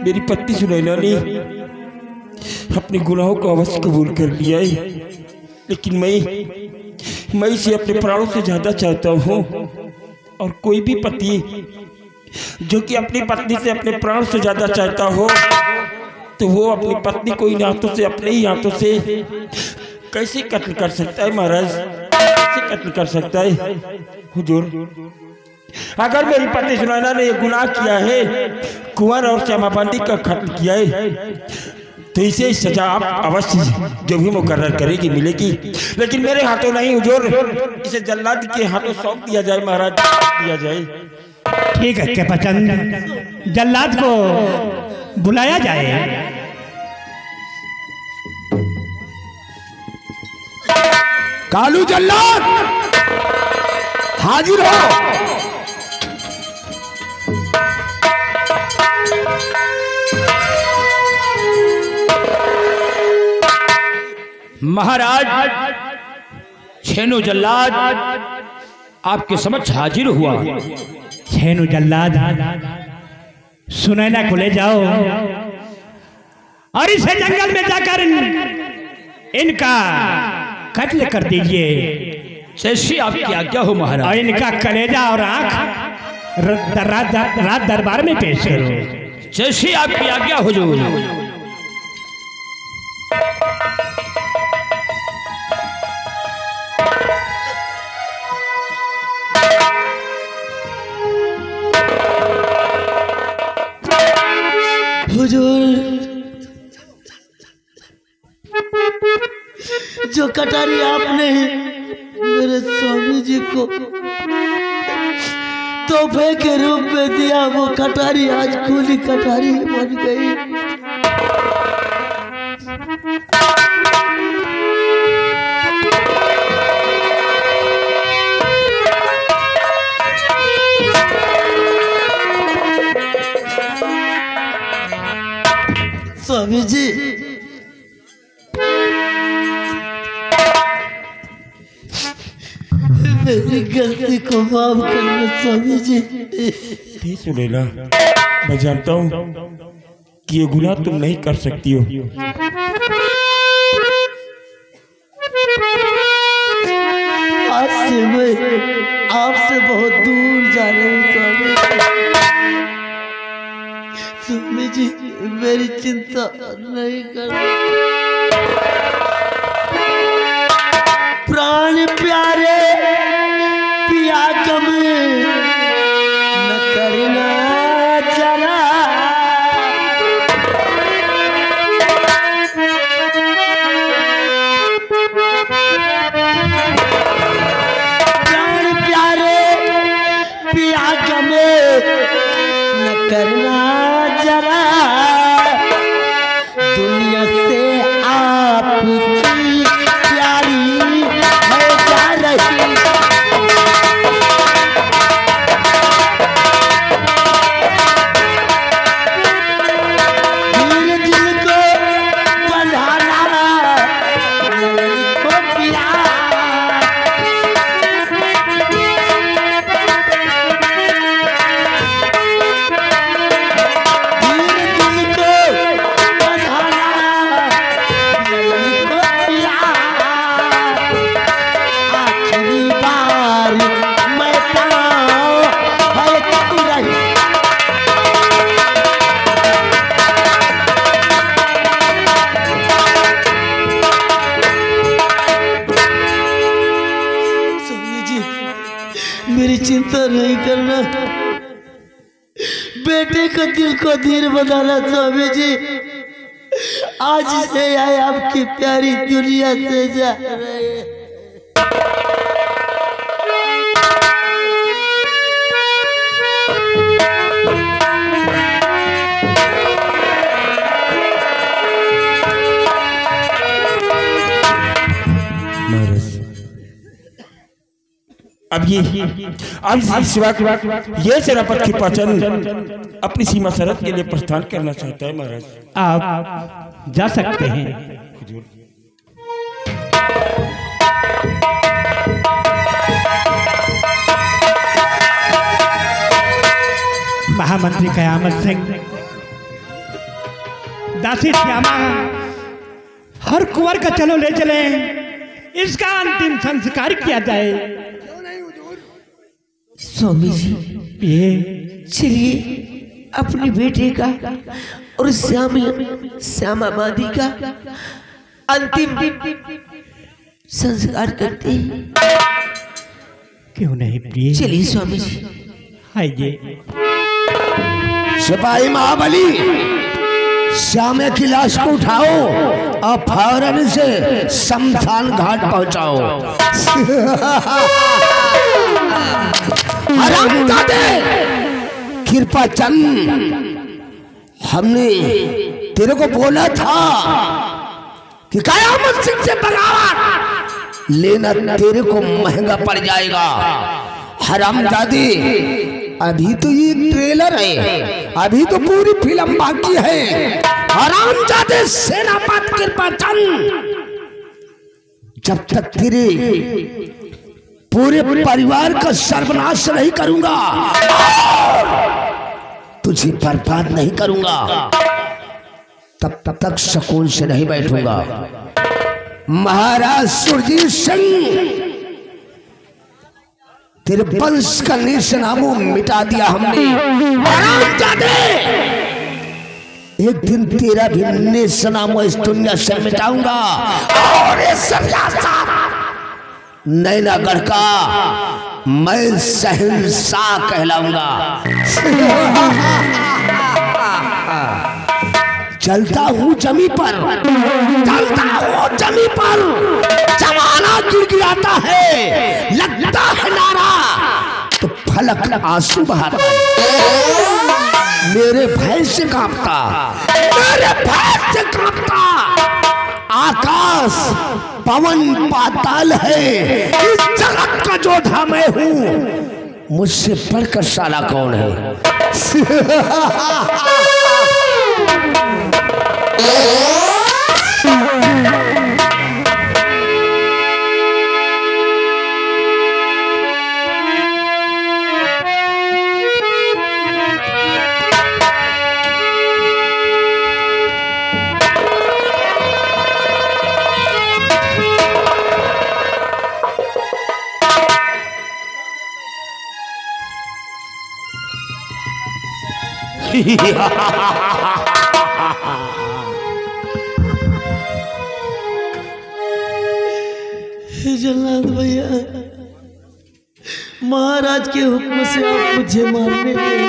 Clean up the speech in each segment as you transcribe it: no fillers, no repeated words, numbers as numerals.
मेरी पत्नी सुनैना ने अपने गुनाहों को अवश्य कबूल कर लिया है, लेकिन मैं इसे अपने प्राणों से ज्यादा चाहता हूँ। और कोई भी पति जो कि अपनी पत्नी से अपने प्राण से ज्यादा चाहता हो तो वो अपनी पत्नी को इन हाथों से, अपने ही हाथों से कैसे कत्ल कर सकता है महाराज? कैसे कत्ल कर सकता है हुजूर? अगर मेरी पत्नी सुनैना ने ये गुनाह किया है, कुंवर और श्यामाबंदी का कत्ल किया है, तो इसे सजा आप अवश्य जो भी मुकर्रर करेगी मिलेगी, लेकिन मेरे हाथों नहीं हुजूर, इसे जल्लाद के हाथों सौंप दिया जाए महाराज, दिया जाए। ठीक है कृपाचंद, जल्लाद को बुलाया जाए। कालू जल्लाद हाजिर हो। महाराज, छेनू जल्लाद आपके समक्ष हाजिर हुआ। छेनू जल्लाद, सुनैना को ले जाओ और इसे जंगल में जाकर इनका कत्ल कर दीजिए। जैसी आपकी आज्ञा हो महाराज। और इनका कलेजा और आंख रात दरबार में पेश करो। जैसी आपकी आज्ञा हुजूर। जो कटारी आपने मेरे स्वामी जी को तोहफे के रूप में दिया, वो कटारी आज खूनी कटारी बन गई। स्वामी जी, मेरी गलती को माफ करना स्वामी जी। सुनैना, मैं जानता हूँ कि ये गुनाह तुम नहीं कर सकती हो, आज से मैं आपसे बहुत दूर जा रही हूँ स्वामी। स्वामी जी, मेरी चिंता नहीं करना। प्राण प्यारे पिया गम न करना जरा, प्राण प्यारे पिया गम न करना जरा, दुनिया से आपकी प्यारी है जा रही। धीरे दिल को बंधाना को पिया, धीरे दिल को बंधाना को पिया। आखिरी बार मैं पाऊं है तू रही। स्वामी जी, मेरी चिंता नहीं करना, बेटे का दिल को धीर बनाना। स्वामी जी, आज से आए आपकी प्यारी दुनिया से जा रहे हैं। अब सिवा ये सेनापति कृपाचंद अपनी सीमा सरहद के लिए प्रस्थान करना चाहता है महाराज। आप जा सकते हैं। महामंत्री कयामत सिंह दासी श्यामा हर कुंवर का चलो ले चले, इसका अंतिम संस्कार किया जाए। स्वामी जी ये चलिए अपने बेटे का और श्यामा मादी का अंतिम संस्कार करते हैं। क्यों नहीं प्रिय, चलिए स्वामी जी। आइए। सिपाही महाबली, श्यामे की लाश को उठाओ और फौरन से शमशान घाट पहुंचाओ। हरामजादे कृपा चंद, हमने तेरे को बोला था कि कयामत सिंह से बगावत लेना तेरे को महंगा पड़ जाएगा। हरामजादे, अभी तो ये ट्रेलर है, अभी तो पूरी फिल्म बाकी है। हरामजादे सेनापति कृपा चंद, जब तक तेरे पूरे परिवार का सर्वनाश नहीं करूंगा, तुझे बर्बाद नहीं करूंगा, तब तक सुकून से नहीं बैठूंगा। महाराज सुरजीत सिंह, तेरे वंश का निशानामो मिटा दिया हमने। हरामजादे, एक दिन तेरा भी निशानामो इस दुनिया से मिटाऊंगा और इस रियासत नैनागढ़ का मैं शहंशाह कहलाऊंगा। चलता हूँ जमी पर, चलता हूँ जमी पर, जमाना गिड़गिड़ाता है, लगता है नारा तो फलक आंसू बहाता है। मेरे भय से कांपता, मेरे भय से कांपता आकाश पवन पाताल है। इस जगत का जोधा मैं हूँ, मुझसे बढ़कर साला कौन है। जल्लाद भैया, महाराज के हुक्म से आप मुझे मारने गए।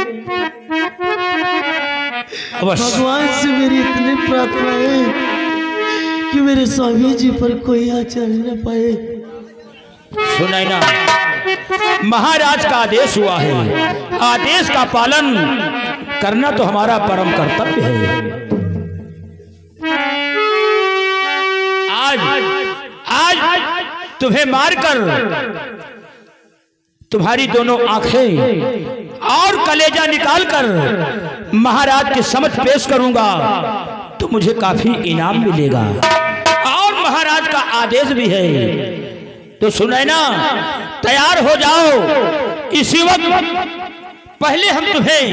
भगवान से मेरी इतनी प्रार्थना है कि मेरे स्वामी जी पर कोई आचर न पाए। सुनाई ना, महाराज का आदेश हुआ है, आदेश का पालन करना तो हमारा परम कर्तव्य है। आज तुम्हें मारकर तुम्हारी दोनों आंखें और कलेजा निकालकर महाराज के समक्ष पेश करूंगा तो मुझे काफी इनाम मिलेगा और महाराज का आदेश भी है। तो सुनैना, तैयार हो जाओ। इसी वक्त पहले हम तुम्हें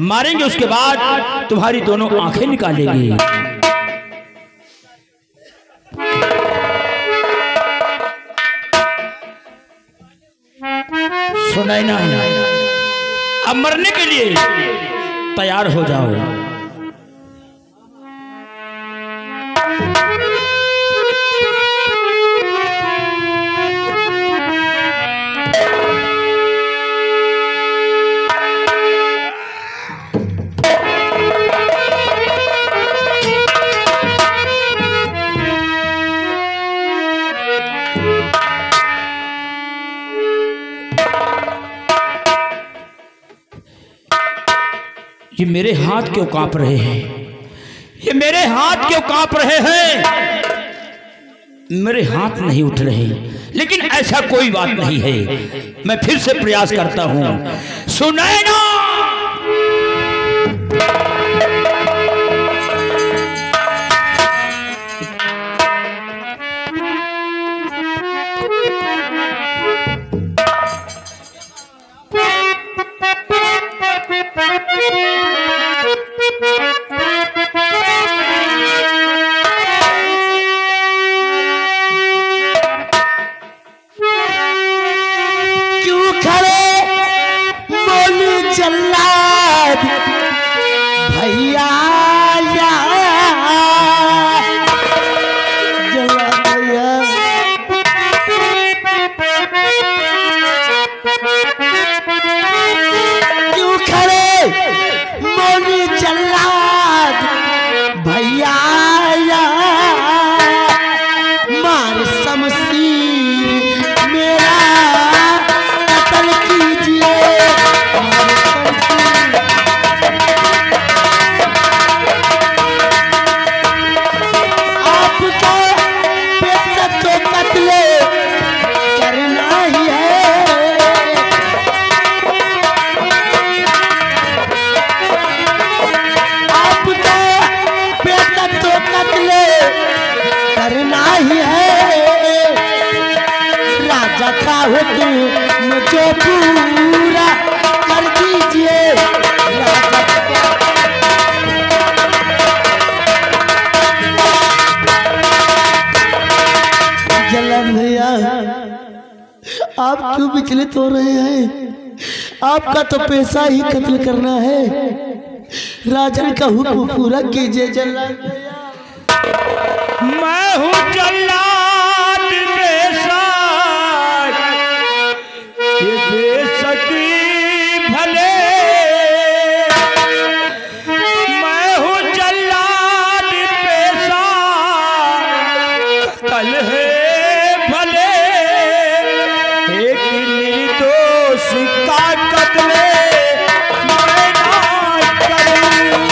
मारेंगे, उसके बाद तुम्हारी दोनों आंखें निकालेंगे। सुनैना, अब मरने के लिए तैयार हो जाओ। ये मेरे हाथ क्यों कांप रहे हैं? ये मेरे हाथ क्यों कांप रहे हैं? मेरे हाथ नहीं उठ रहे, लेकिन ऐसा कोई बात नहीं है। मैं फिर से प्रयास करता हूं। सुनैना, आनंदित हो रहे हैं। आपका तो पैसा ही कत्ल करना है। राजन का हुक्म पूरा कीजिए जल्लाद भैया। मैं हूँ जल्लाद बेशक, ये बेशक भले। मैं हूँ जल्लाद पेशा, कल है भले। एक निर्दोष का कत्ल मैं ना करूं।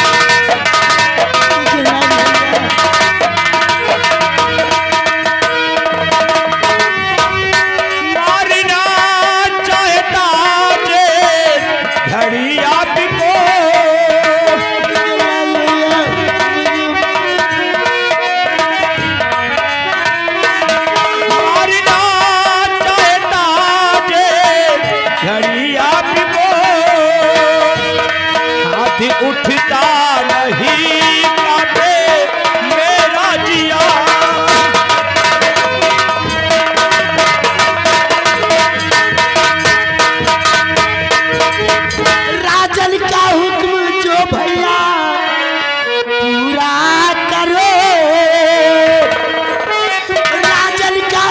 मारना चाहता जे घड़ी आपको, मारना चाहता जे घड़ी आपको। हाथ उठता नहीं कांपे मेरा जिया। राजन का हुक्म जो भैया पूरा करो। राजन का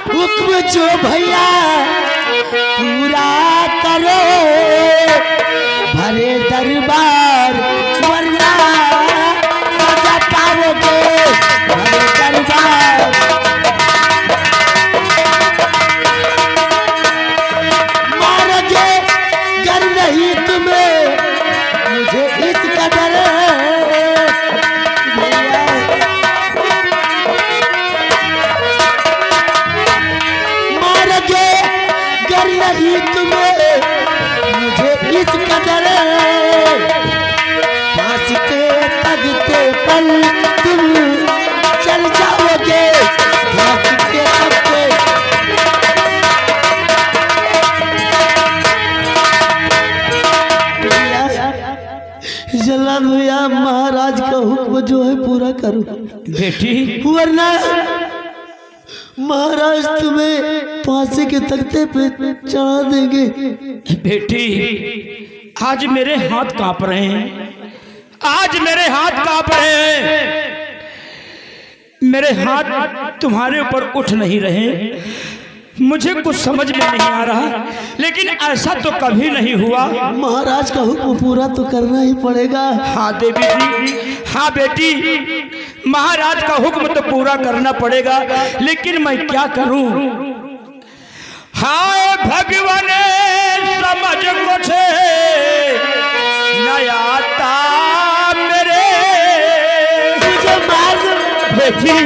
हुक्म जो भैया पूरा करो। भरे दरबार वरना सजा पाओगे। भरे दरबार मारोगे गर नहीं तुम्हें मुझे इस कदर भैया। मारोगे गर नहीं तुम्हें मुझे इस कदर। फांसी के तगते पर तुम चल जाओगे। फांसी के तगते जल्लाद भैया महाराज का हुक्म जो है पूरा करो, बेटी वरना महाराज तुम्हें फांसी के तख्ते पे चढ़ा देंगे। बेटी, आज मेरे हाथ कांप रहे हैं। आज मेरे हाथ कांप रहे हैं। मेरे हाथ तुम्हारे ऊपर उठ नहीं रहे। मुझे कुछ समझ में नहीं आ रहा, लेकिन ऐसा तो कभी नहीं हुआ। महाराज का हुक्म पूरा तो करना ही पड़ेगा। हाँ देवी जी, हाँ बेटी, महाराज का हुक्म तो पूरा करना पड़ेगा, लेकिन मैं क्या करूं? हाय भगवान समझ कुछ नया आता मेरे। मुझे मार दो। बेटी,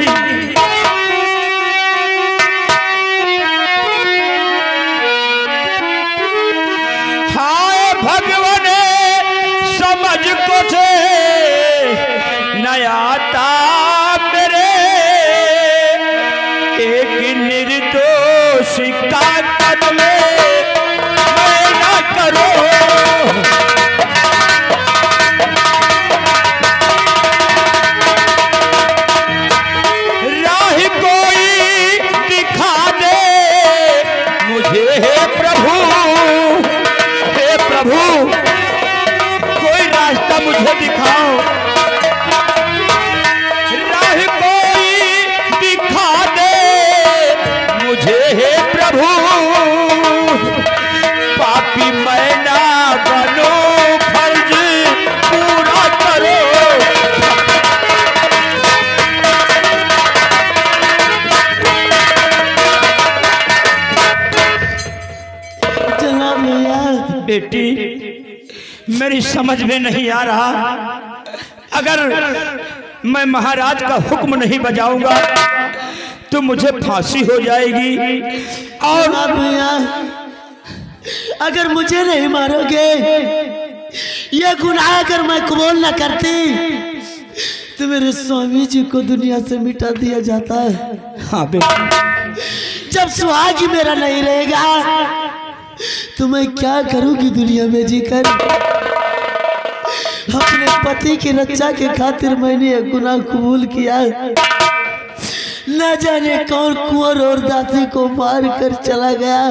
हाय भगवान समझ कुछ नया आता मेरे। एक निर्दोष का कत्ल मैं ना करूं। राह कोई दिखा दे मुझे, हे प्रभु, हे प्रभु, कोई रास्ता मुझे दिखाओ। राह कोई दिखा दे मुझे, हे प्रभु। पापी मैं ना बनूं, फर्ज पूरा करो। जनाब भैया, बेटी, मेरी समझ में नहीं आ रहा। अगर मैं महाराज का हुक्म नहीं बजाऊंगा तो मुझे फांसी हो जाएगी। और जनाब भैया, अगर मुझे नहीं मारोगे, ये गुनाह अगर मैं कबूल न करती तो मेरे स्वामी जी को दुनिया से मिटा दिया जाता है। हाँ बेटी, जब सुहाग ही मेरा नहीं रहेगा तो मैं क्या करूंगी दुनिया में जीकर। अपने पति की रक्षा के खातिर मैंने यह गुनाह कबूल किया। न जाने कौन कुंवर और दासी को मार कर चला गया।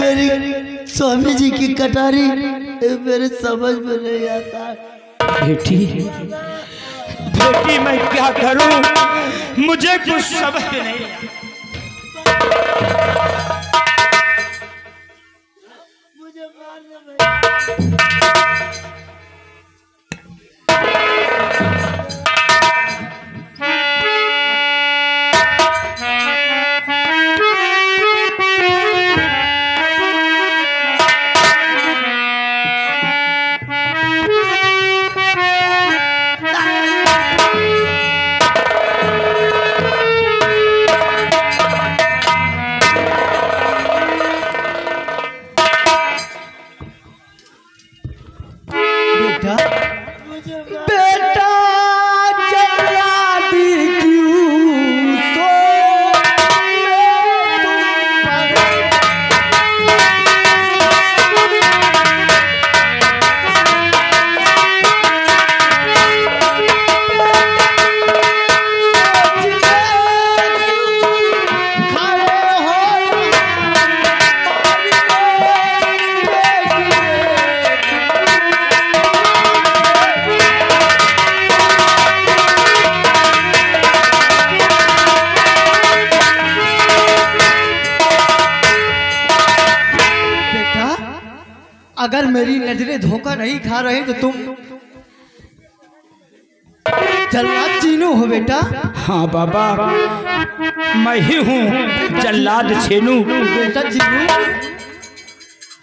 मेरी स्वामी जी की कटारी मेरे समझ में नहीं आता। बेटी बेटी मैं क्या करूं, मुझे कुछ समझ में नहीं। मुझे मारने बेटा जल्लादी क्यों सो अगर मेरी नजरें धोखा नहीं खा रही तो तुम जल्लाद चीनू हो बेटा। हाँ बाबा मैं ही हूँ जल्लाद छेनू। बेटा चीनू,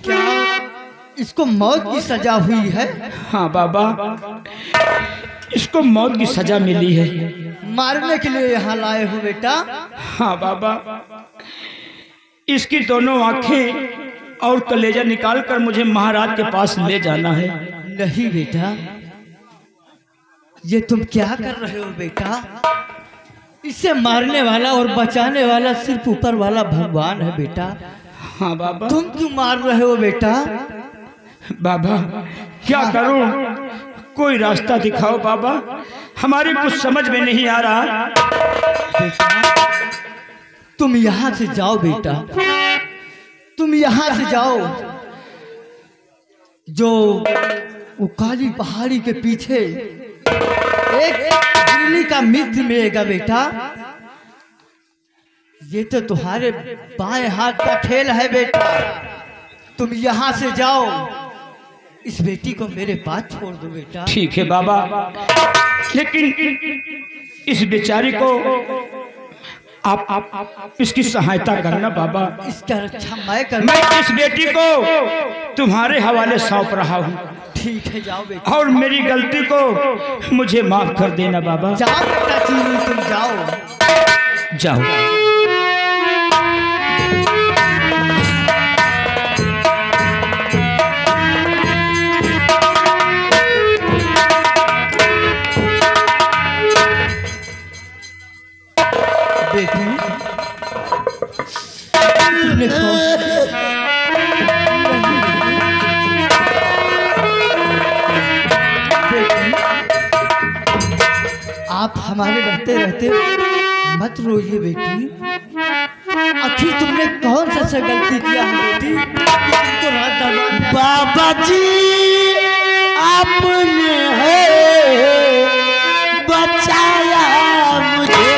क्या इसको मौत की सजा हुई है? हाँ बाबा इसको मौत की सजा मिली है। मारने के लिए यहाँ लाए हो बेटा? हाँ बाबा इसकी दोनों आंखें और कलेजा निकाल कर मुझे महाराज के पास ले जाना है। नहीं बेटा, ये तुम क्या कर रहे हो बेटा? इसे मारने वाला और बचाने वाला सिर्फ ऊपर वाला भगवान है बेटा। हाँ बाबा। तुम क्यों मार रहे हो बेटा? बाबा क्या करूं, कोई रास्ता दिखाओ बाबा, हमारे कुछ समझ में नहीं आ रहा। बेटा तुम यहाँ से जाओ बेटा, तुम यहाँ से जाओ। जो वो काली पहाड़ी के पीछे एक बिजली का मित्र मिलेगा बेटा। ये तो तुम्हारे बाएं हाथ का खेल है बेटा। तुम यहाँ से जाओ, इस बेटी को मेरे पास छोड़ दो बेटा। ठीक है बाबा, लेकिन इस बेचारी को आप इसकी सहायता करना बाबा। इसका रक्षा मैं कर। मैं इस बेटी को तुम्हारे हवाले सौंप रहा हूँ। ठीक है जाओ बेटा। और मेरी गलती को मुझे माफ कर देना बाबा। जाओ बेटा चीनू, तुम जाओ जाओ। आप हमारे रहते रहते मत रोइए बेटी। आखिर तुमने कौन सा गलती किया है बेटी? तुमको रात बाबा जी आपने है बचाया मुझे।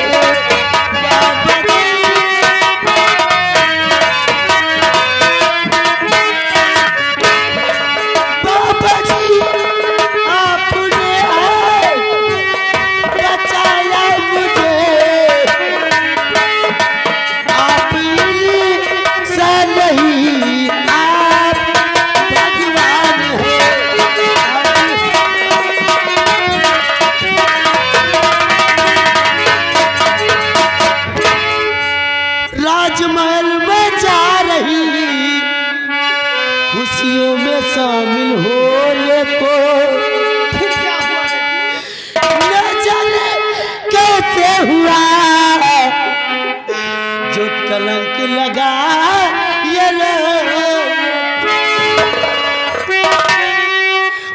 राजमहल में जा रही खुशियों में शामिल हो ले को। फिर क्या हुआ? न जाने कैसे हुआ जो कलंक लगा ये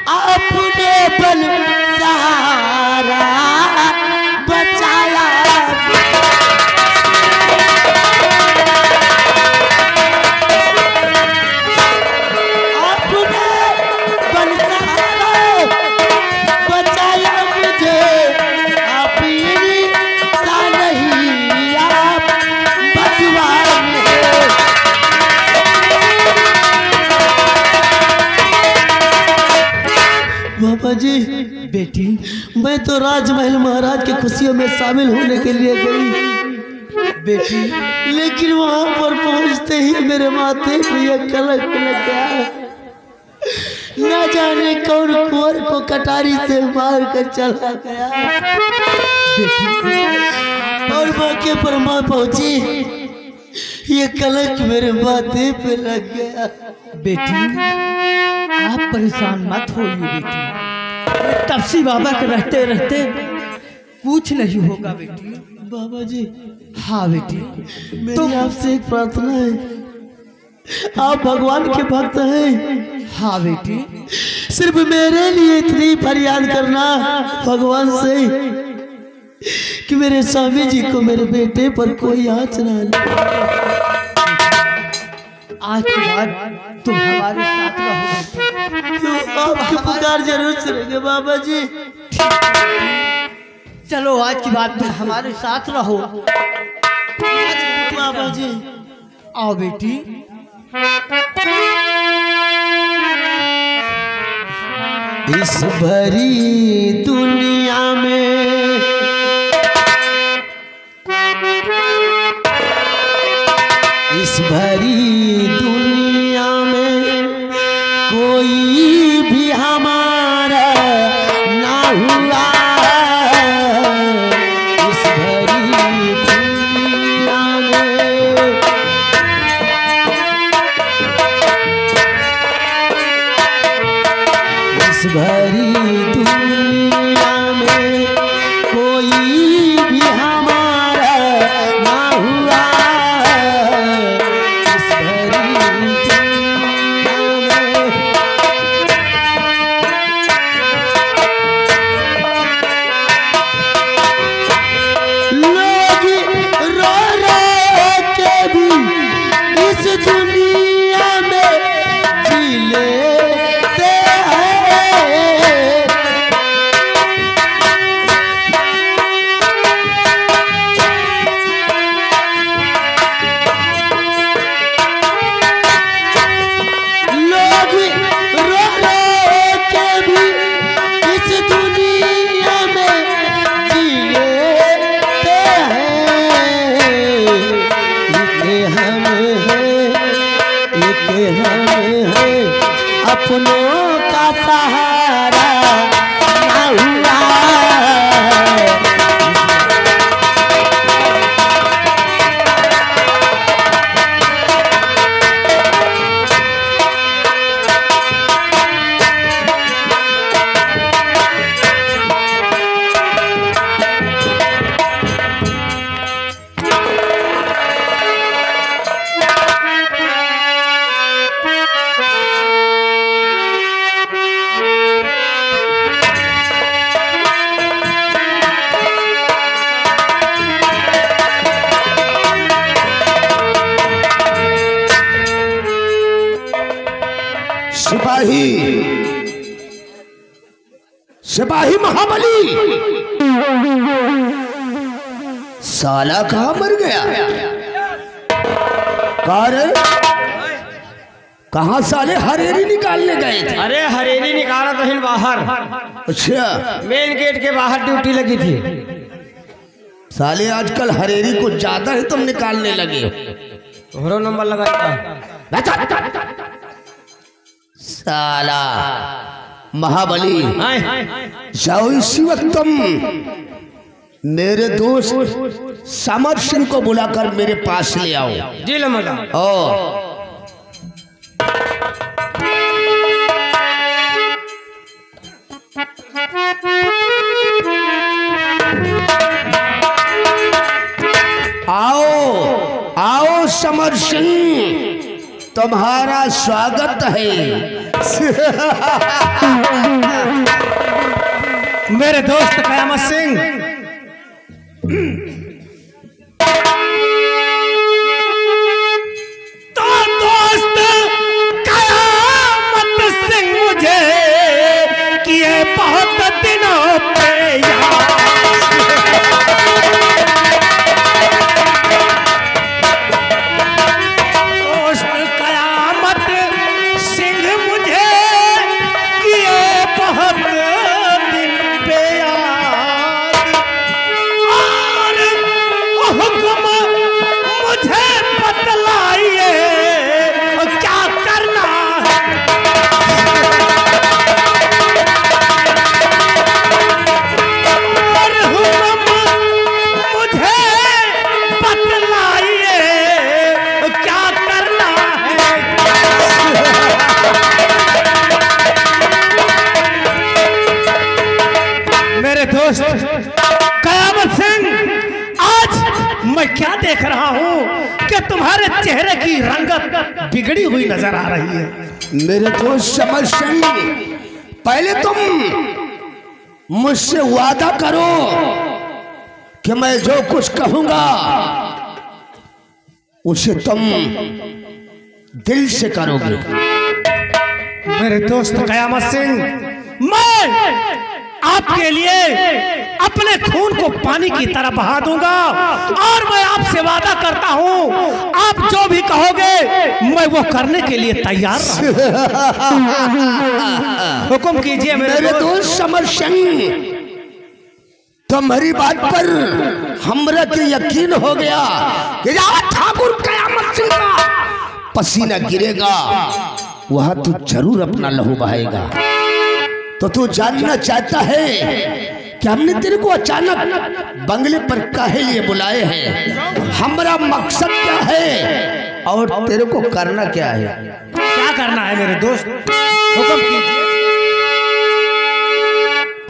अपने बल सहारा बचाया। बाबा जी बेटी मैं तो राजमहल महाराज की खुशियों में शामिल होने के लिए गई बेटी, लेकिन वहां पर पहुंचते ही मेरे माथे पे यह कलंक लग गया। न जाने कौन कुंवर को कटारी से मार कर चला गया। और मौके पर मां पहुंची, ये कलंक मेरे माथे पे लग गया। बेटी आप परेशान मत होइए बेटी, तपसी बाबा के रहते रहते कुछ नहीं होगा बेटी। बाबा जी हाँ बेटी, मेरी आपसे एक प्रार्थना है, आप भगवान के भक्त हैं। हाँ बेटी, सिर्फ मेरे लिए इतनी फरियाद करना भगवान से कि मेरे स्वामी जी को मेरे बेटे पर कोई आँच ना लगे। आज के बाद तुम हमारे साथ रहो। तो आपकी पुकार जरूर सुनेंगे बाबा जी। चलो आज की बात तुम हमारे साथ रहो। बाबा जी आओ बेटी। इस भरी दुनिया में इस भरी दुनिया में कोई भी हमारा ना हुआ। इस भरी दुनिया में इस भरी दुनिया में कोई भी हमारा ना हुआ। इस भरी दुनिया में लोग रो रो के भी इस दुनिया में जी लेते हैं। लोग रो रो के भी इस दुनिया में जी लेते हैं। एक हम हैं अपनों का सहारा ना हुआ। सिपाही सिपाही महाबली साला कहाँ मर गया? कहाँ साले हरेरी निकालने गए थे? अरे हरेरी निकाला तो हिल बाहर, अच्छा मेन गेट के बाहर ड्यूटी लगी थी। साले आजकल हरेरी कुछ ज्यादा ही तुम निकालने लगे हो। तोहरो नंबर लगाया साला महाबली। आए। जाओ इसी वक्त तुम मेरे दोस्त समर सिंह को बुलाकर मेरे पास ले आओ। जी लमला। ओ आओ आओ समर सिंह, तुम्हारा स्वागत है। मेरे दोस्त कयामत सिंह, तो दोस्त कयामत सिंह मुझे किए बहुत दिनों पे याद। दोस्त कयामत सिंह मुझे किए बहुत चेहरे की रंगत बिगड़ी हुई नजर आ रही है। मेरे दोस्त समर सिंह, पहले तुम मुझसे वादा करो कि मैं जो कुछ कहूंगा उसे तुम दिल से करोगे। मेरे दोस्त कयामत सिंह, मैं आपके लिए अपने खून को पानी की तरह बहा दूंगा और मैं आपसे वादा करता हूं, आप जो भी कहोगे मैं वो करने के लिए तैयार हूं। हुक्म कीजिए मेरे दोस्त समर सिंह, तुम्हारी बात पर हमरा के यकीन हो गया कि जहाँ ठाकुर कयामत सिंह का पसीना गिरेगा वहां तू जरूर अपना लहू बहाएगा। तो तू जानना चाहता है कि हमने तेरे को अचानक बंगले पर काहे लिए बुलाए हैं, हमारा मकसद क्या है और तेरे को करना क्या है? क्या करना है मेरे दोस्त, हुक्म कीजिए।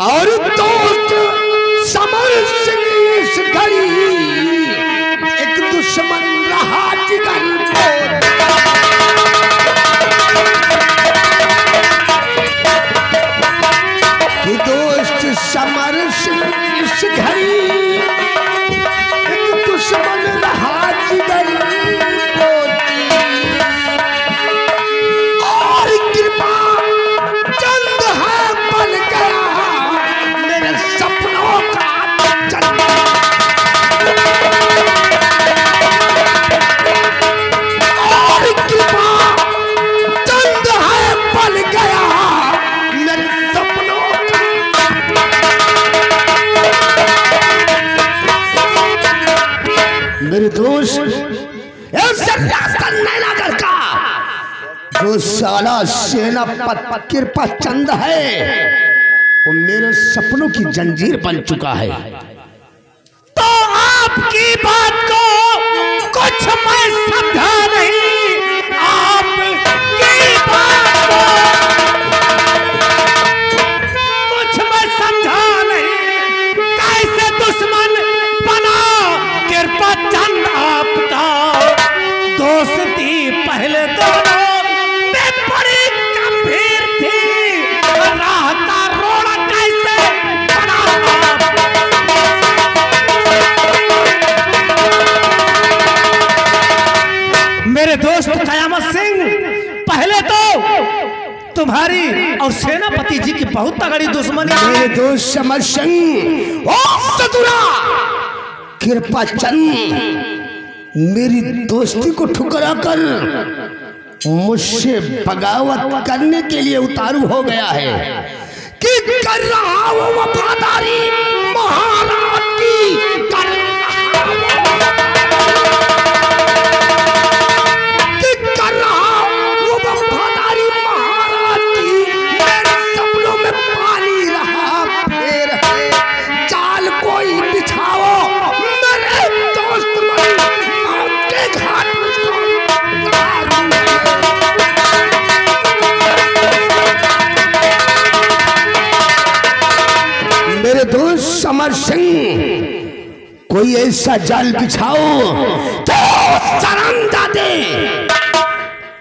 और दोस्त समर सिंह इस घड़ी एक दुश्मन रहा जिगर को, कि दोस्त समर सिंह इस घड़ी एक दुश्मन रहा जिगर को, और कृपा चंद है बन गया मेरे सपनों का चंद, और कृपा चंद है बन गया मेरे सपनों का। मेरे दोस्त ऐसे रास्ता नैनागढ़ का जो साला सेनापति कृपा चंद है वो मेरे सपनों की जंजीर बन चुका है। तो आपकी बात को कुछ मैं समझा नहीं, आपकी बात को कुछ मैं समझा नहीं। कैसे दुश्मन बना कृपा चंद आपका, दोस्ती पहले दोनों में बड़ी गंभीर थी, राह का रोड़ा कैसे बना आप? मेरे दोस्त कयामत सिंह, पहले तो तुम्हारी और सेनापति जी की बहुत तगड़ी दुश्मनी है। मेरे दोस्त समर सिंह, ओ सतुरा कृपा चंद मेरी दोस्ती को ठुकरा कर मुझसे बगावत करने के लिए उतारू हो गया है कि कर रहा हूं वफादारी महाराज की, कर रहा कि कर रहा वो वफादारी महाराज की, मेरे सपनों में पानी रहा फेर है, चाल कोई बिछाओ मेरे दोस्त मन आपके घाट मुझको उतारूं। मेरे दोस्त समर सिंह, कोई ऐसा जाल बिछाओ तो शर्मदा दे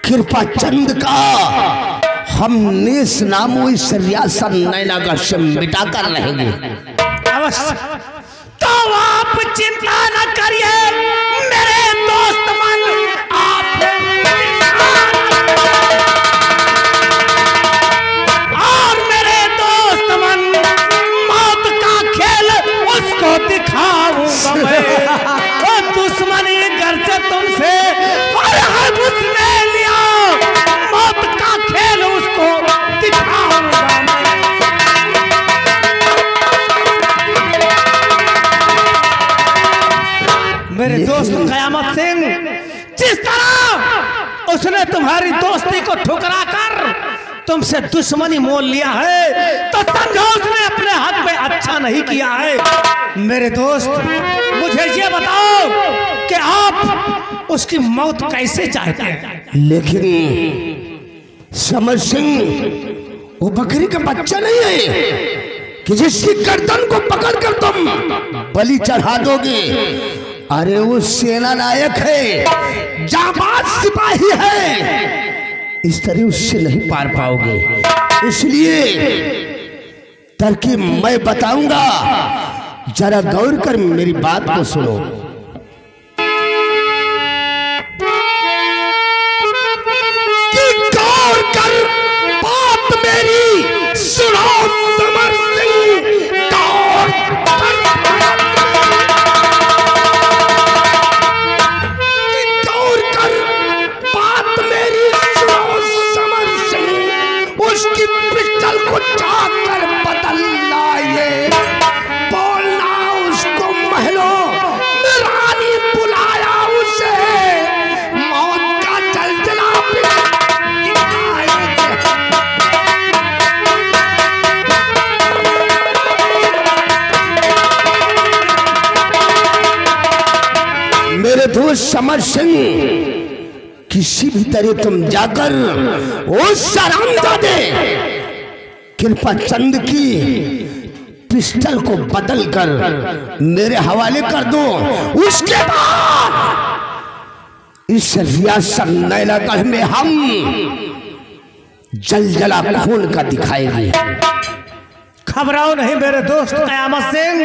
कृपा चंद का हम नेस नामो इस रियासत नैनागढ़ से मिटा कर रहेंगे। अवश्य, तो आप चिंता न करिए मेरे दोस्त मन, आप और मेरे दोस्त मन, मौत का खेल उसको दिखाऊंगा मैं। वो दुश्मनी घर से तुमसे और हम उसने लिया, मौत का खेल उसको दिखाऊंगा मैं। मेरे दोस्त कयामत सिंह, जिस तरह उसने तुम्हारी दोस्ती को ठुकरा कर तुमसे दुश्मनी मोल लिया है, तो समझो उसने अपने हक में अच्छा नहीं किया है। मेरे दोस्त, मुझे ये बताओ कि आप उसकी मौत कैसे चाहते हैं? लेकिन समर सिंह वो बकरी का बच्चा नहीं है कि जिसकी गर्दन को पकड़कर तुम बलि चढ़ा दोगे अरे वो सेना नायक है, जाबाज सिपाही है, इस तरह उससे नहीं पार पाओगे। इसलिए तरकीब मैं बताऊंगा, जरा गौर कर मेरी बात को सुनो। कि गौर कर बात मेरी सुनो समर सिंह, गौर कर बात मेरी सुनो समर सिंह, उसकी पिस्टल को चाक कर बदल लाए, बोलना उसको महलों में रानी बुलाया उसे, मौत का जलजला मेरे दोस्त समर सिंह, किसी भी तरह तुम जाकर उस हरामजादे कृपा चंद की पिस्टल को बदल कर मेरे हवाले कर दो। उसके बाद इस रियासत नैनागढ़ में हम जलजला खून का दिखाएंगे। घबराओ नहीं मेरे दोस्त कयामत सिंह,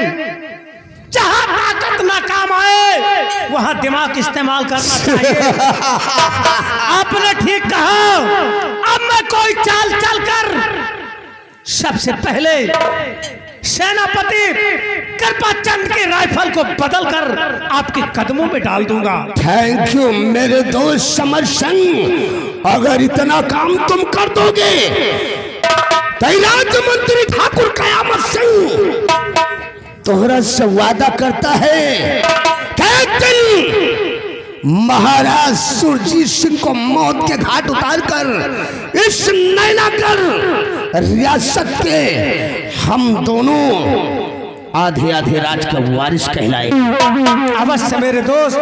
जहां ताकत नाकाम आए वहां दिमाग इस्तेमाल करना चाहिए। आपने ठीक कहा। अब मैं कोई चाल चल कर सबसे पहले सेनापति कृपा चंद की राइफल को बदल कर आपके कदमों में डाल दूंगा। थैंक यू मेरे दोस्त समर सिंह, अगर इतना काम तुम कर दोगे तो राज्य मंत्री ठाकुर कयामत सिंह तोहरा से वादा करता है कि महाराज सुरजीत सिंह को मौत के घाट उतारकर इस नैनागढ़ रियासत के हम दोनों आधे आधे राज का वारिस कहलाए। अवश्य मेरे दोस्त,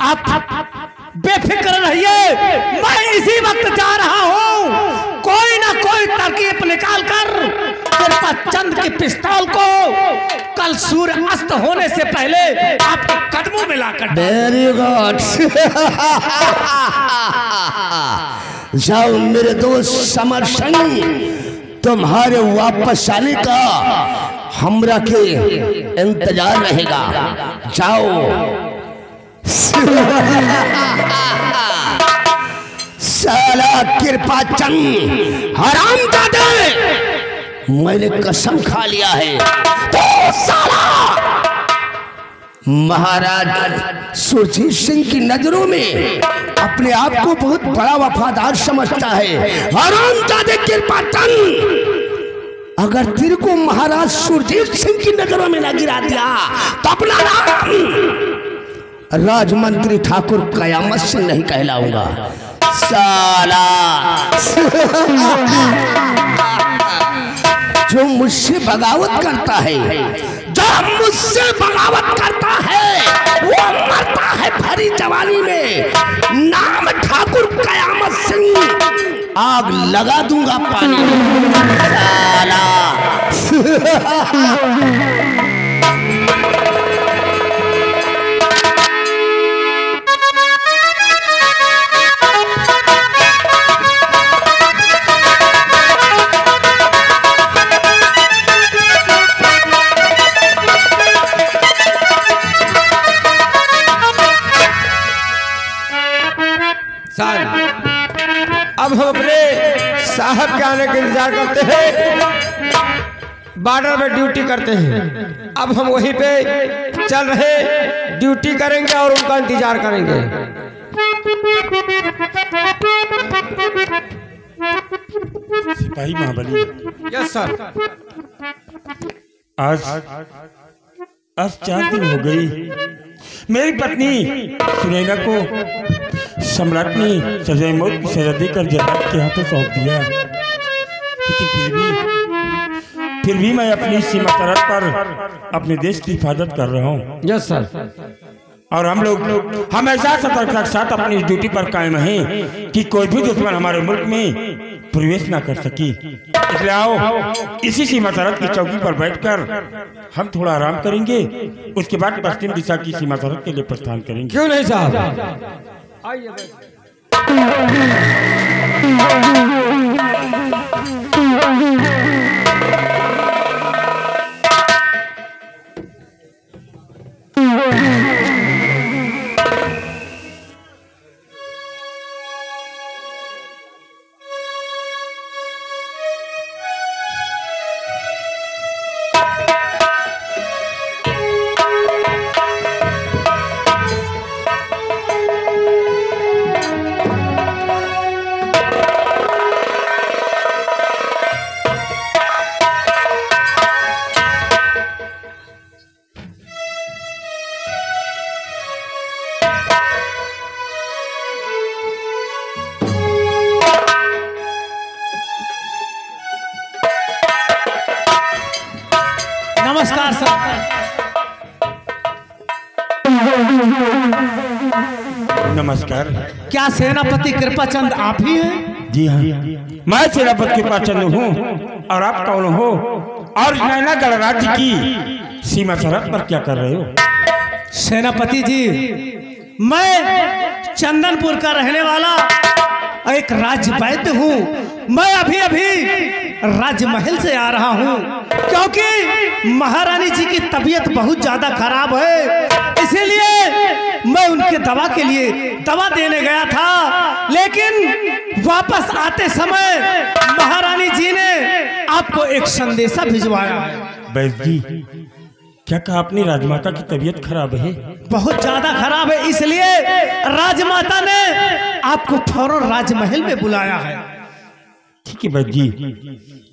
आप बेफिक्र रहिए, मैं इसी वक्त जा रहा हूँ। कोई ना कोई तरकीब निकाल कर कृपा चंद की पिस्तौल को कल सूर्य अस्त होने से पहले आपके कदमों में लाकर। Very good. जाओ मेरे दोस्त समर सिंह, तुम्हारे वापस आने का हमरा के इंतजार रहेगा। जाओ। साला कृपा चंद हरामजादे, मैंने कसम खा लिया है तो साला महाराज सुरजीत सिंह की नजरों में अपने आप को बहुत बड़ा वफादार समझता है। हरामजादे कृपा चंद, अगर तेरे को महाराज सुरजीत सिंह की नजरों में न गिरा दिया तो अपना नाम राजमंत्री ठाकुर कयामत सिंह नहीं कहलाऊंगा। साला जो मुझसे बगावत करता है, जो मुझसे बगावत करता है वो मरता है भरी जवानी में। नाम ठाकुर कयामत सिंह, आग लगा दूंगा पानी में। साला अब हम अपने साहब के आने का इंतजार करते हैं, बॉर्डर में ड्यूटी करते हैं। अब हम वहीं पे चल रहे ड्यूटी करेंगे और उनका इंतजार करेंगे। सिपाही महाबली। Yes sir. आज 4 दिन हो गई मेरी पत्नी सुनैना को सम्राट ने सजाए मौत की सजा देकर जल्लाद के हाथों सौंप दिया, लेकिन फिर भी मैं अपनी सीमा सरहद पर अपने देश की हिफाजत कर रहा हूँ। Yes sir. और हम लोग हमेशा सतर्कता के साथ अपनी ड्यूटी पर कायम हैं कि कोई भी दुश्मन हमारे मुल्क में प्रवेश ना कर सकी। इसलिए आओ इसी सीमा सरहद की चौकी पर बैठकर हम थोड़ा आराम करेंगे, उसके बाद पश्चिम दिशा की सीमा सरहद के लिए प्रस्थान करेंगे। क्यों नहीं साहब? नमस्कार सर। नमस्कार। क्या सेनापति कृपाचंद आप ही हैं? जी हाँ, मैं सेनापति कृपाचंद हूँ। और आप कौन हो? और नैनागढ़ राज्य की सीमा सरहद पर क्या कर रहे हो? सेनापति जी, मैं चंदनपुर का रहने वाला एक राज्य वैद्य हूँ। मैं अभी अभी राजमहल से आ रहा हूँ, क्योंकि महारानी जी की तबीयत बहुत ज्यादा खराब है, इसीलिए मैं उनके दवा के लिए दवा देने गया था। लेकिन वापस आते समय महारानी जी ने आपको एक संदेशा भिजवाया है। वैद्य जी, क्या कहा आपने? राजमाता की तबीयत खराब है? बहुत ज्यादा खराब है, इसलिए राजमाता ने आपको फौरन राजमहल में बुलाया है। ठीक है वैद्य जी,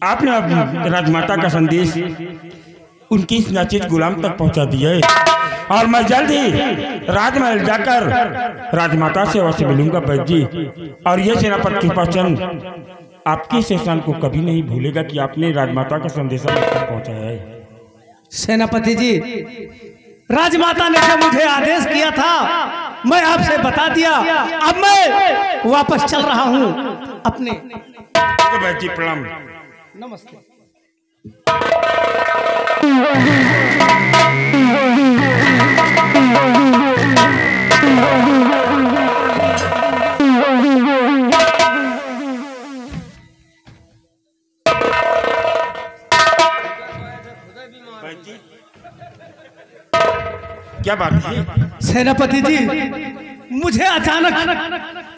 आपने अब राजमाता का संदेश उनकी इस नाचित गुलाम तक पहुंचा दिया है, और मैं जल्द ही राजमहल जाकर राजमाता से अवश्य मिलूंगा वैद्य जी। और यह सेनापति कृपाचंद आपके इस एहसान को कभी नहीं भूलेगा कि आपने राजमाता का संदेशा तक पहुंचाया है। सेनापति जी, राजमाता ने जो मुझे आदेश किया था मैं आपसे बता दिया। अब मैं वापस चल रहा हूँ अपने। वैद्य जी प्रणाम। नमस्ते। क्या बात है? सेनापति जी, मुझे अचानक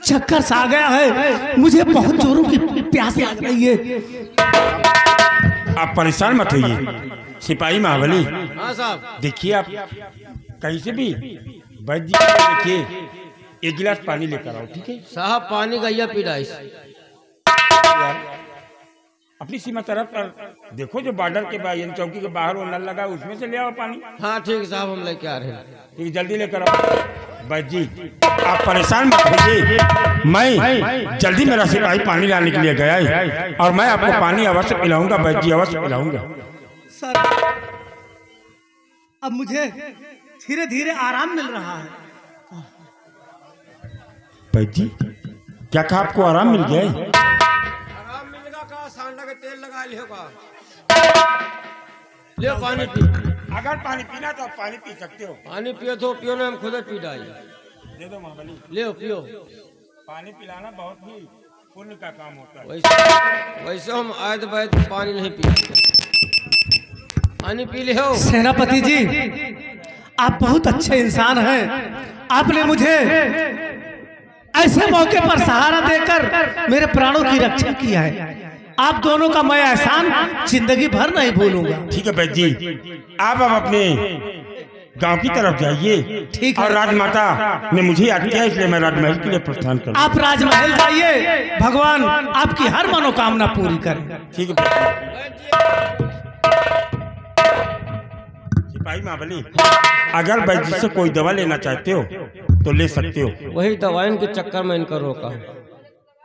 चक्कर सा आ गया है, मुझे बहुत जोरों की प्यास लग रही है। आप परेशान मत होइए सिपाही महाबली। हाँ साहब। देखिए आप कहीं से भी वैद्य जी को देखिए, एक गिलास पानी लेकर आओ, ठीक है? साहब पानी गैया पी रहा है। अपनी सीमा तरफ पर देखो, जो बॉर्डर के बाहर चौकी के बाहर वो नल लगा, उसमें से ले आओ पानी। हाँ ठीक है साहब, हम लेके आ रहे हैं। ठीक, जल्दी लेकर आओ। वैद्य जी आप परेशान मत होइए, मैं जल्दी मेरा सिपाही पानी लाने के लिए गया है, और मैं आपको पानी अवश्य पिलाऊंगा वैद्य जी, अवश्य पिलाऊंगा। सर, अब मुझे धीरे धीरे आराम मिल रहा है। वैद्य जी क्या कहा, आपको आराम मिल गया है? सांडा का तेल लगा लियोगा। ले पानी पी। अगर पानी पीना तो आप पानी पी सकते हो। पानी पियो तो पियो ना, हम खुद पी डाल। दे दो महाबली। ले पियो। पानी पिलाना बहुत ही पुण्य का काम होता है। वैसे हम आयत बैद पानी नहीं पी। पानी पी ले हो। सेनापति जी, आप बहुत अच्छे इंसान हैं। आपने मुझे ऐसे मौके पर सहारा देकर मेरे प्राणों की रक्षा किया है। आप दोनों का मैं एहसान जिंदगी भर नहीं भूलूंगा। ठीक है वैद्य जी, आप अब अपने गांव की तरफ जाइए। ठीक है। और राजमाता ने मुझे याद किया, इसलिए मैं राजमहल के लिए प्रस्थान कर। आप राजमहल जाइए, भगवान आपकी हर मनोकामना पूरी करें। ठीक है सिपाही महाबली, अगर वैद्य जी से कोई दवा लेना चाहते हो तो ले सकते हो। वही दवाइन के चक्कर में इनका रोका।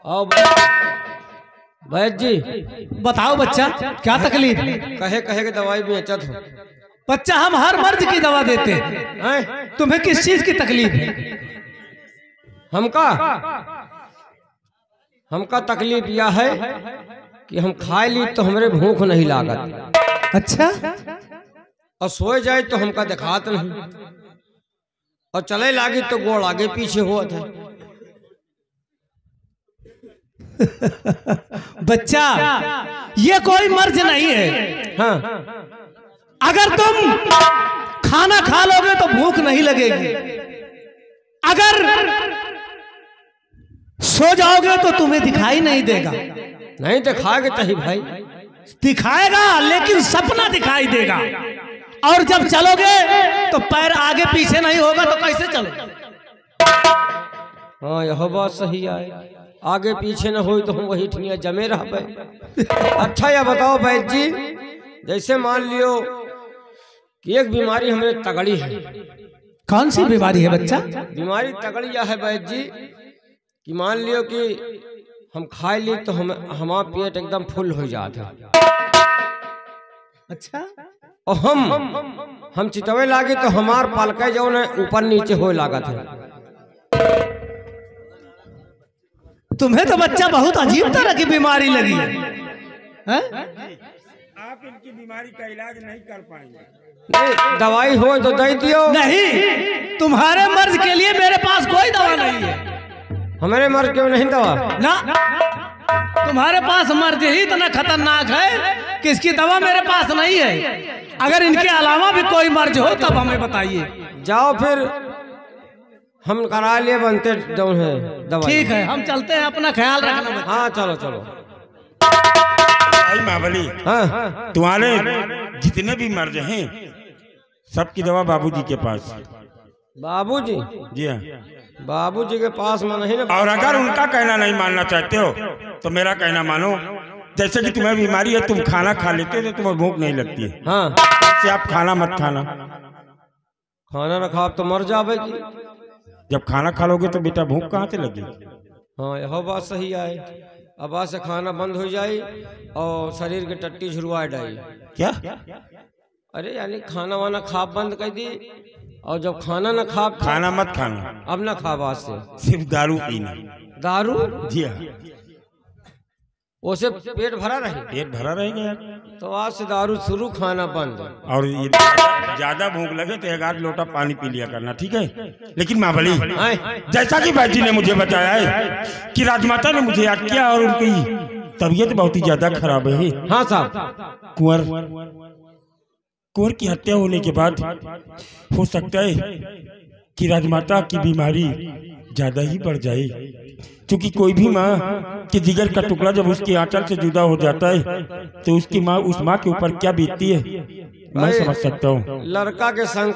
आओ वैद्य जी। बताओ बच्चा, क्या तकलीफ? कहे कहे के दवाई बेचत हो। बच्चा, हम हर मर्ज की दवा देते हैं। तुम्हें किस चीज की तकलीफ है? हमका हमका तकलीफ यह है कि हम खाए ली तो हमरे भूख नहीं लागत, अच्छा, और सोए जाए तो हमका दिखात नहीं, और चले लागी तो गोड़ आगे पीछे हुआ था। बच्चा ये कोई मर्ज नहीं है। हाँ, अगर तुम खाना खा लोगे तो भूख नहीं लगेगी, अगर सो जाओगे तो तुम्हें दिखाई नहीं देगा। नहीं दिखाएगा तही भाई, दिखाएगा लेकिन सपना दिखाई देगा, और जब चलोगे तो पैर आगे पीछे नहीं होगा तो कैसे चलोगे? हाँ यह बात सही है, आगे पीछे न हो तो हम वही ठिया जमे रह पे। अच्छा यह बताओ वैद्य जी, जैसे मान लियो कि एक बीमारी हमें तगड़ी है। कौन सी बीमारी है बच्चा? बीमारी तगड़ी यह है वैद्य जी कि मान लियो कि हम खाए ली तो हमारा पेट एकदम फुल हो जाता। अच्छा, और हम चितवे लागे तो हमार पालका जो न ऊपर नीचे हो लागत है। तुम्हें तो बच्चा बहुत अजीब तरह की बीमारी लगी है, हैं? आप इनकी बीमारी का इलाज नहीं कर पाएंगे। नहीं, दवाई हो तो दे दियो। नहीं, तुम्हारे मर्ज के लिए मेरे पास कोई दवा नहीं है। हमारे मर्ज क्यों नहीं दवा? ना, तुम्हारे पास मर्ज ही इतना खतरनाक है कि इसकी दवा मेरे पास नहीं है। अगर इनके अलावा भी कोई मर्ज हो तब हमें बताइए। जाओ फिर हम करा लिए बनते जो है दवाई। ठीक है, हम चलते हैं, अपना ख्याल रखना बच्चा। हाँ चलो चलो। भाई महाबली, हाँ तुम्हारे जितने भी मर्ज हैं सबकी दवा बाबूजी के पास। बाबूजी? जी हाँ। बाबूजी के पास में नहीं ना। और अगर उनका कहना नहीं मानना चाहते हो तो मेरा कहना मानो। जैसे कि तुम्हें बीमारी है, तुम खाना खा लेते हो तो तुम्हें भूख नहीं लगती है। हाँ, से आप खाना मत खाना। खाना न खा तो मर जाएगी। जब खाना खा लोगे तो बेटा भूख कहाँ से लगी? हाँ यह बात सही है। अब आज से खाना बंद हो जाए और शरीर के टट्टी झुरवा डाई। क्या? अरे यानी खाना वाना खा बंद कर दी, और जब खाना न खा, खाना मत खाना, अब न खा बाद से सिर्फ दारू पीना। दारू? जी हाँ। उसे पेट भरा रहे? पेट भरा रहेगा यार। तो आज से दारू शुरू, खाना बंद। और ये ज्यादा भूख लगे तो 1 लोटा पानी पी लिया करना, ठीक है? लेकिन महाबली, जैसा कि भाई जी ने मुझे बताया है कि राजमाता ने मुझे याद किया और उनकी तबीयत बहुत ही ज्यादा खराब है। हाँ साहब। कुंवर की हत्या होने के बाद हो सकता है कि राजमाता की बीमारी ज्यादा ही बढ़ जाए, क्योंकि कोई भी माँ के जिगर का टुकड़ा जब उसके आंचल से जुदा हो जाता है तो उसकी माँ, उस माँ के ऊपर क्या बीतती है मैं समझ सकता हूँ। लड़का के संग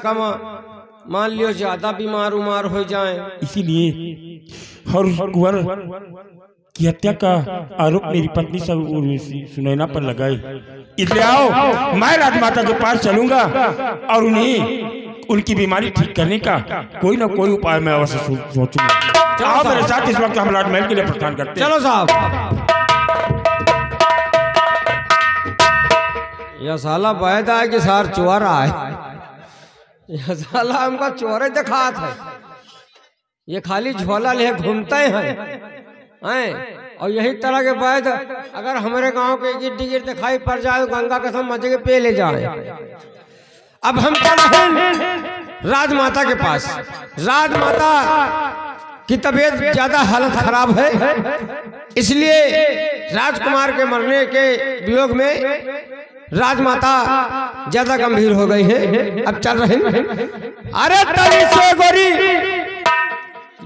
मान लियो ज्यादा बीमार उमार हो जाए, इसीलिए और कुंवर की हत्या का आरोप मेरी पत्नी सुनैना पर लगाए। इसलिए आओ, मैं राजमाता के पास चलूंगा और उन्हें उनकी बीमारी ठीक करने का कोई ना कोई उपाय मैं अवश्य सोचूंगा। आओ मेरे साथ, इस वक्त हम राजमहल के लिए प्रस्थान करते हैं। चलो साहब। यह साला बैद आए कि सार चोर आए। यह साला हमका चोरे दिखा था। ये खाली झोला ले घूमते हैं और यही तरह के बैद अगर हमारे गांव के गिर गिर दिखाई पड़ जाए, गंगा कसम मजे के पे ले जाए। अब हम चल रहे राजमाता के पास। राजमाता की तबीयत ज्यादा हालत खराब है, इसलिए राजकुमार के मरने के वियोग में राजमाता ज्यादा गंभीर हो गई है। अब चल रहे अरे तली से गोरी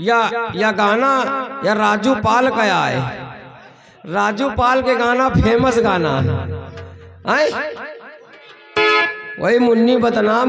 या गाना या राजू पाल का है। राजू पाल के गाना फेमस गाना है, वही मुन्नी बदनाम